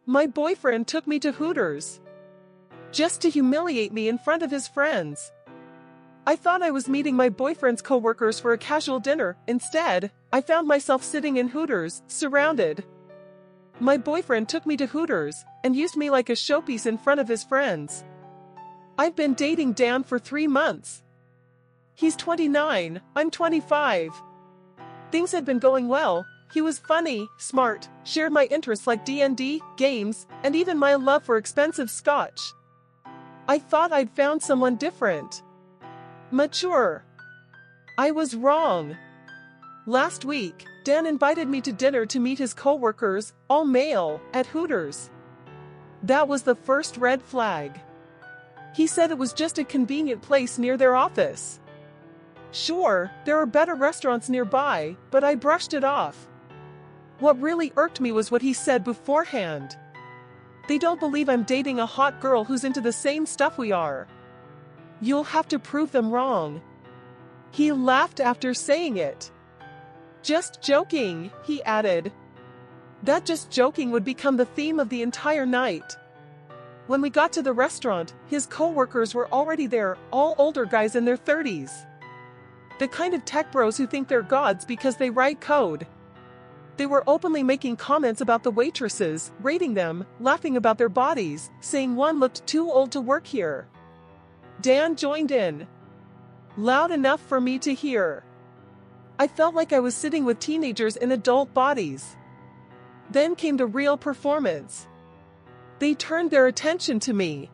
My boyfriend took me to Hooters. Just to humiliate me in front of his friends. I thought I was meeting my boyfriend's coworkers for a casual dinner. Instead, I found myself sitting in Hooters, surrounded. My boyfriend took me to Hooters and used me like a showpiece in front of his friends. I've been dating Dan for 3 months. He's 29, I'm 25. Things had been going well. He was funny, smart, shared my interests like D&D, games, and even my love for expensive scotch. I thought I'd found someone different. Mature. I was wrong. Last week, Dan invited me to dinner to meet his coworkers, all male, at Hooters. That was the first red flag. He said it was just a convenient place near their office. Sure, there are better restaurants nearby, but I brushed it off. What really irked me was what he said beforehand. They don't believe I'm dating a hot girl who's into the same stuff we are. You'll have to prove them wrong. He laughed after saying it. Just joking, he added. That just joking would become the theme of the entire night. When we got to the restaurant, his coworkers were already there, all older guys in their 30s. The kind of tech bros who think they're gods because they write code. They were openly making comments about the waitresses, rating them, laughing about their bodies, saying one looked too old to work here. Dan joined in. Loud enough for me to hear. I felt like I was sitting with teenagers in adult bodies. Then came the real performance. They turned their attention to me.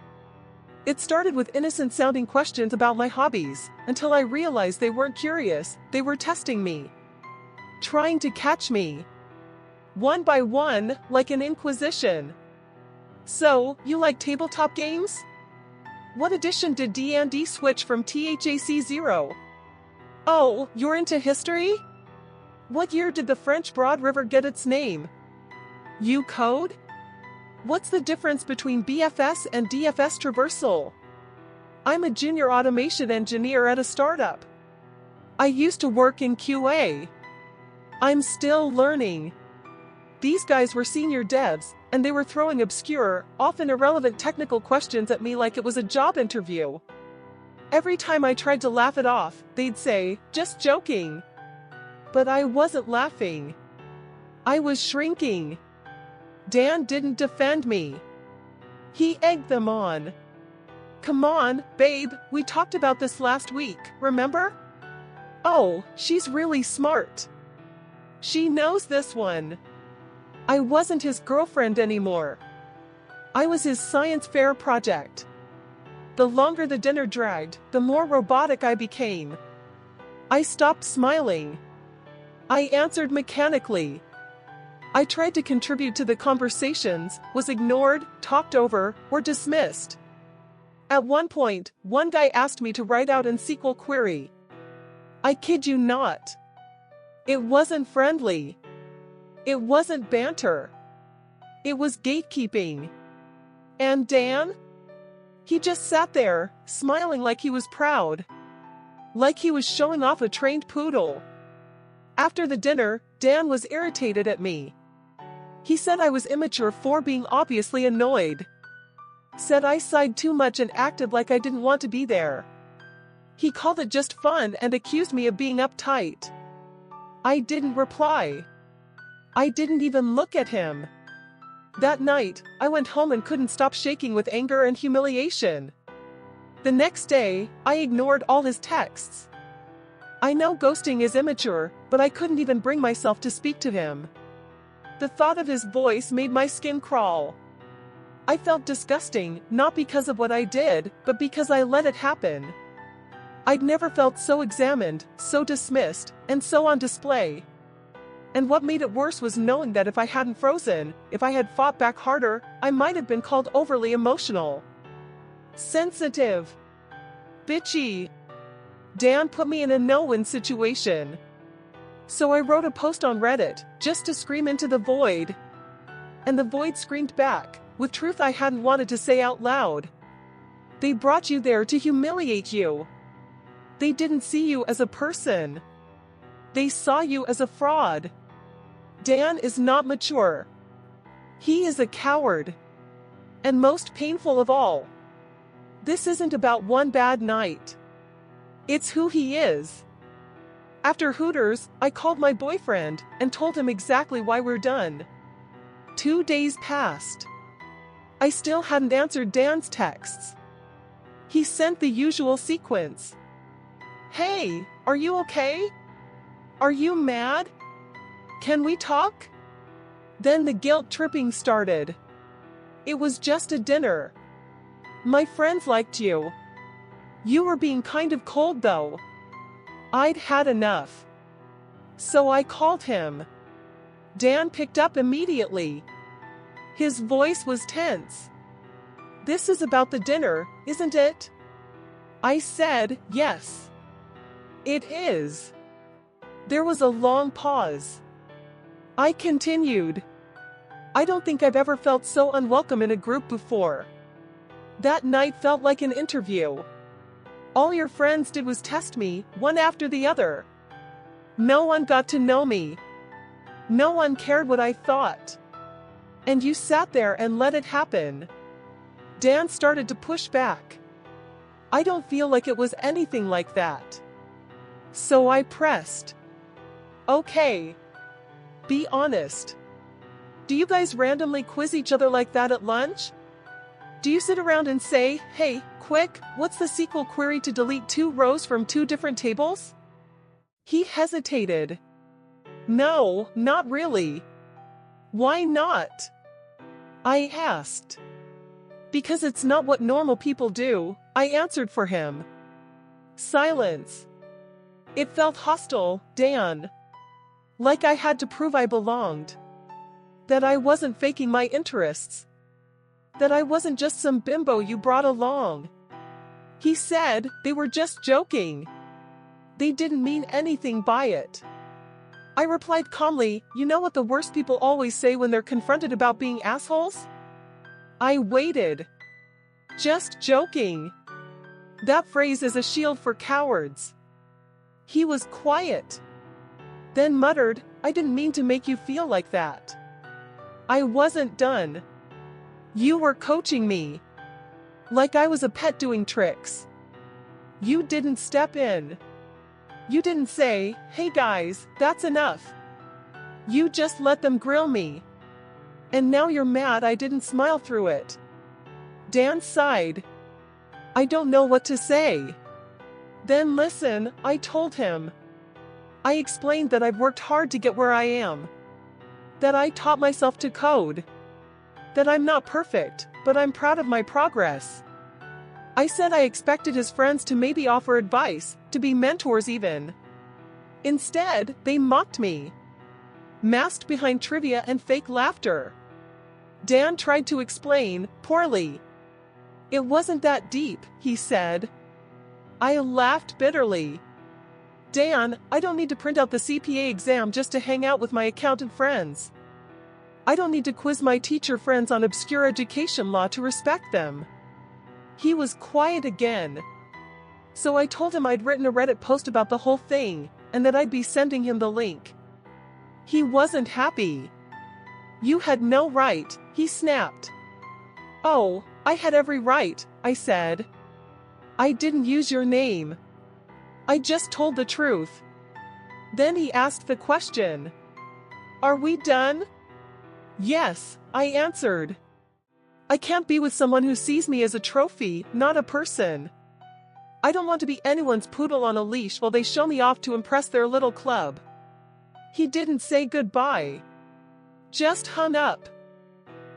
It started with innocent-sounding questions about my hobbies, until I realized they weren't curious, they were testing me. Trying to catch me. One by one, like an inquisition. So, you like tabletop games? What edition did D&D switch from THAC 0? Oh, you're into history? What year did the French Broad River get its name? You code? What's the difference between BFS and DFS traversal? I'm a junior automation engineer at a startup. I used to work in QA. I'm still learning. These guys were senior devs, and they were throwing obscure, often irrelevant technical questions at me like it was a job interview. Every time I tried to laugh it off, they'd say, "Just joking." But I wasn't laughing. I was shrinking. Dan didn't defend me. He egged them on. Come on, babe, we talked about this last week, remember? Oh, she's really smart. She knows this one. I wasn't his girlfriend anymore. I was his science fair project. The longer the dinner dragged, the more robotic I became. I stopped smiling. I answered mechanically. I tried to contribute to the conversations, was ignored, talked over, or dismissed. At one point, one guy asked me to write out an SQL query. I kid you not. It wasn't friendly. It wasn't banter. It was gatekeeping. And Dan? He just sat there, smiling like he was proud. Like he was showing off a trained poodle. After the dinner, Dan was irritated at me. He said I was immature for being obviously annoyed. Said I sighed too much and acted like I didn't want to be there. He called it just fun and accused me of being uptight. I didn't reply. I didn't even look at him. That night, I went home and couldn't stop shaking with anger and humiliation. The next day, I ignored all his texts. I know ghosting is immature, but I couldn't even bring myself to speak to him. The thought of his voice made my skin crawl. I felt disgusting, not because of what I did, but because I let it happen. I'd never felt so examined, so dismissed, and so on display. And what made it worse was knowing that if I hadn't frozen, if I had fought back harder, I might have been called overly emotional. Sensitive. Bitchy. Dan put me in a no-win situation. So I wrote a post on Reddit, just to scream into the void. And the void screamed back, with truth I hadn't wanted to say out loud. They brought you there to humiliate you. They didn't see you as a person. They saw you as a fraud. Dan is not mature. He is a coward. And most painful of all, this isn't about one bad night. It's who he is. After Hooters, I called my boyfriend and told him exactly why we're done. 2 days passed. I still hadn't answered Dan's texts. He sent the usual sequence. Hey, are you okay? Are you mad? Can we talk? Then the guilt tripping started. It was just a dinner. My friends liked you. You were being kind of cold though. I'd had enough. So I called him. Dan picked up immediately. His voice was tense. This is about the dinner, isn't it? I said, yes. It is. There was a long pause. I continued. I don't think I've ever felt so unwelcome in a group before. That night felt like an interview. All your friends did was test me, one after the other. No one got to know me. No one cared what I thought. And you sat there and let it happen. Dan started to push back. I don't feel like it was anything like that. So I pressed. Okay. Be honest. Do you guys randomly quiz each other like that at lunch? Do you sit around and say, hey, quick, what's the SQL query to delete 2 rows from 2 different tables? He hesitated. No, not really. Why not? I asked. Because it's not what normal people do, I answered for him. Silence. It felt hostile, Dan. Like I had to prove I belonged. That I wasn't faking my interests. That I wasn't just some bimbo you brought along. He said they were just joking. They didn't mean anything by it. I replied calmly, you know what the worst people always say when they're confronted about being assholes? I waited. Just joking. That phrase is a shield for cowards. He was quiet. Then muttered, I didn't mean to make you feel like that. I wasn't done. You were coaching me. Like I was a pet doing tricks. You didn't step in. You didn't say, hey guys, that's enough. You just let them grill me. And now you're mad I didn't smile through it. Dan sighed. I don't know what to say. Then listen, I told him. I explained that I've worked hard to get where I am. That I taught myself to code. That I'm not perfect, but I'm proud of my progress. I said I expected his friends to maybe offer advice, to be mentors even. Instead, they mocked me. Masked behind trivia and fake laughter. Dan tried to explain, poorly. It wasn't that deep, he said. I laughed bitterly. Dan, I don't need to print out the CPA exam just to hang out with my accountant friends. I don't need to quiz my teacher friends on obscure education law to respect them. He was quiet again. So I told him I'd written a Reddit post about the whole thing, and that I'd be sending him the link. He wasn't happy. You had no right, he snapped. Oh, I had every right, I said. I didn't use your name. I just told the truth. Then he asked the question. Are we done? Yes, I answered. I can't be with someone who sees me as a trophy, not a person. I don't want to be anyone's poodle on a leash while they show me off to impress their little club. He didn't say goodbye. Just hung up.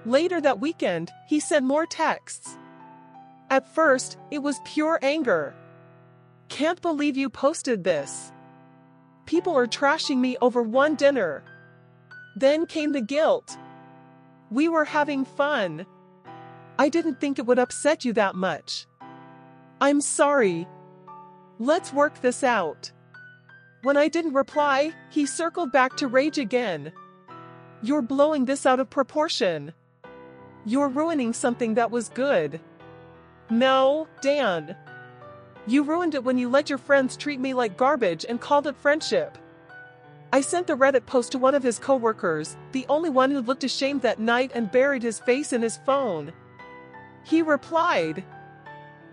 Later that weekend, he sent more texts. At first, it was pure anger. Can't believe you posted this. People are trashing me over one dinner. Then came the guilt. We were having fun. I didn't think it would upset you that much. I'm sorry. Let's work this out. When I didn't reply, he circled back to rage again. You're blowing this out of proportion. You're ruining something that was good. No, Dan. You ruined it when you let your friends treat me like garbage and called it friendship. I sent the Reddit post to one of his coworkers, the only one who looked ashamed that night and buried his face in his phone. He replied,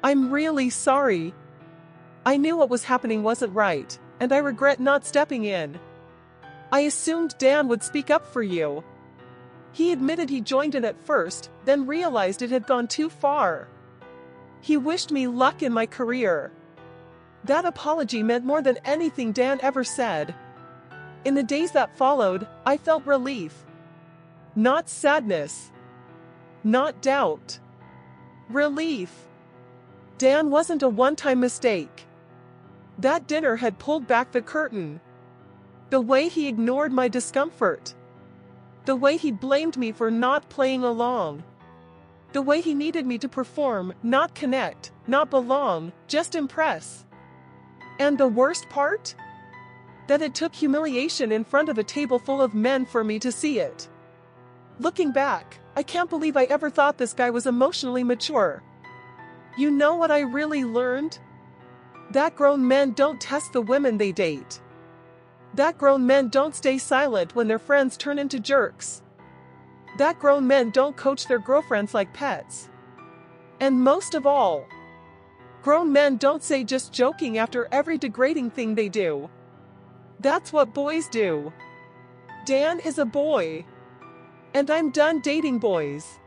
"I'm really sorry. I knew what was happening wasn't right, and I regret not stepping in. I assumed Dan would speak up for you." He admitted he joined in at first, then realized it had gone too far. He wished me luck in my career. That apology meant more than anything Dan ever said. In the days that followed, I felt relief. Not sadness. Not doubt. Relief. Dan wasn't a one-time mistake. That dinner had pulled back the curtain. The way he ignored my discomfort. The way he blamed me for not playing along. The way he needed me to perform, not connect, not belong, just impress. And the worst part? That it took humiliation in front of a table full of men for me to see it. Looking back, I can't believe I ever thought this guy was emotionally mature. You know what I really learned? That grown men don't test the women they date. That grown men don't stay silent when their friends turn into jerks. That grown men don't coach their girlfriends like pets. And most of all, grown men don't say just joking after every degrading thing they do. That's what boys do. Dan is a boy. And I'm done dating boys.